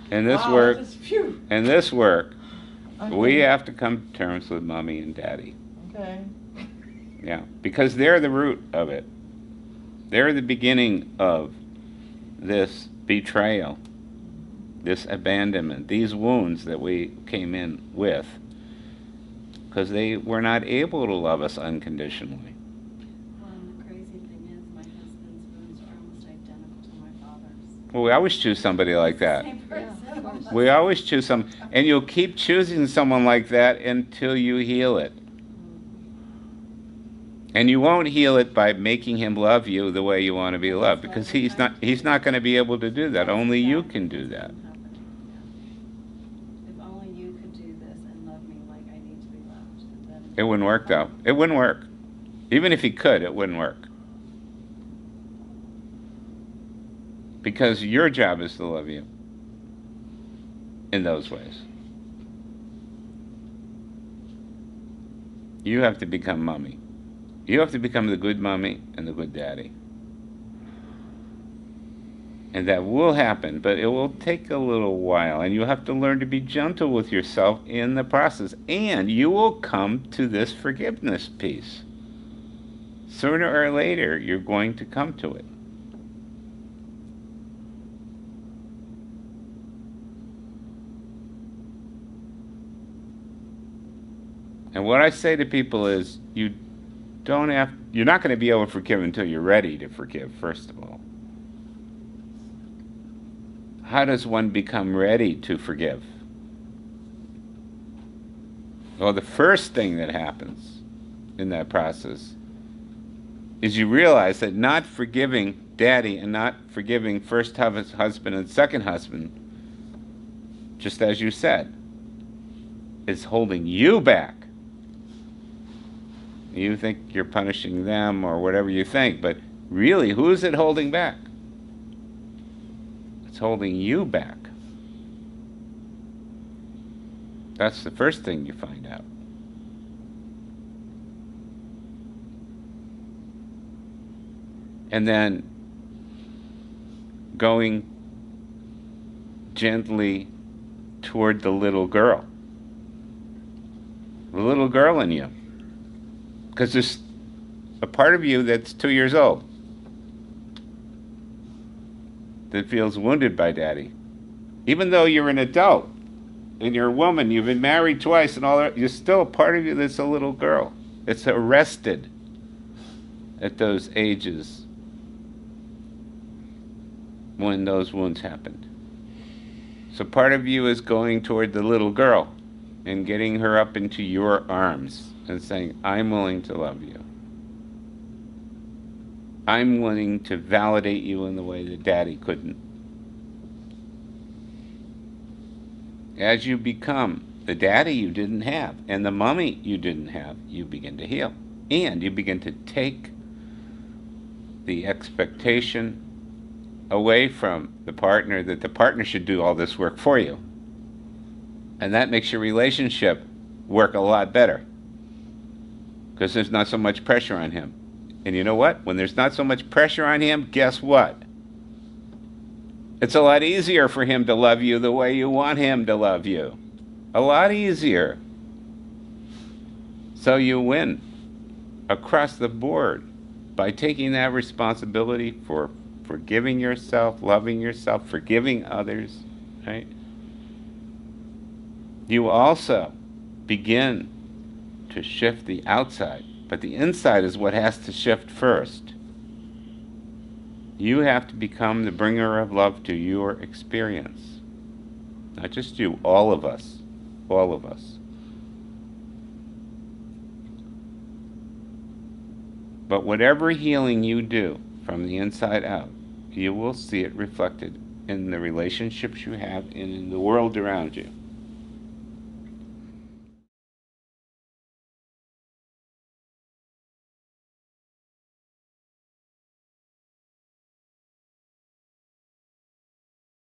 And this Wow, work, that's phew. and this work, Okay. we have to come to terms with mommy and daddy. Okay. Yeah, because they're the root of it. They're the beginning of this betrayal, this abandonment, these wounds that we came in with, because they were not able to love us unconditionally. Well, and the crazy thing is, my husband's wounds are almost identical to my father's. Well, we always choose somebody like that. Same person. We always choose some, and you'll keep choosing someone like that until you heal it. And you won't heal it by making him love you the way you want to be loved, because he's not going to be able to do that. Only you can do that. If only you could do this and love me like I need to be loved. And then It wouldn't work, though. It wouldn't work. Even if he could, it wouldn't work. Because your job is to love you in those ways. You have to become mommy. You have to become the good mommy and the good daddy. And that will happen, but it will take a little while, and you'll have to learn to be gentle with yourself in the process. And you will come to this forgiveness piece. Sooner or later, you're going to come to it. And what I say to people is, you're not going to be able to forgive until you're ready to forgive, first of all. How does one become ready to forgive? Well, the first thing that happens in that process is you realize that not forgiving daddy and not forgiving first husband and second husband, just as you said, is holding you back. You think you're punishing them or whatever you think, but really, who is it holding back? It's holding you back. That's the first thing you find out. And then going gently toward the little girl in you. Because there's a part of you that's 2 years old that feels wounded by daddy. Even though you're an adult and you're a woman, you've been married twice and all that, you're still a part of you that's a little girl. It's arrested at those ages when those wounds happened. So part of you is going toward the little girl and getting her up into your arms and saying, I'm willing to love you. I'm willing to validate you in the way that daddy couldn't. As you become the daddy you didn't have and the mommy you didn't have, you begin to heal. And you begin to take the expectation away from the partner that the partner should do all this work for you. And that makes your relationship work a lot better, because there's not so much pressure on him. And you know what? When there's not so much pressure on him, guess what? It's a lot easier for him to love you the way you want him to love you. A lot easier. So you win across the board by taking that responsibility for forgiving yourself, loving yourself, forgiving others, right? You also begin to shift the outside, but the inside is what has to shift first. You have to become the bringer of love to your experience. Not just you, all of us. All of us. But whatever healing you do from the inside out, you will see it reflected in the relationships you have and in the world around you.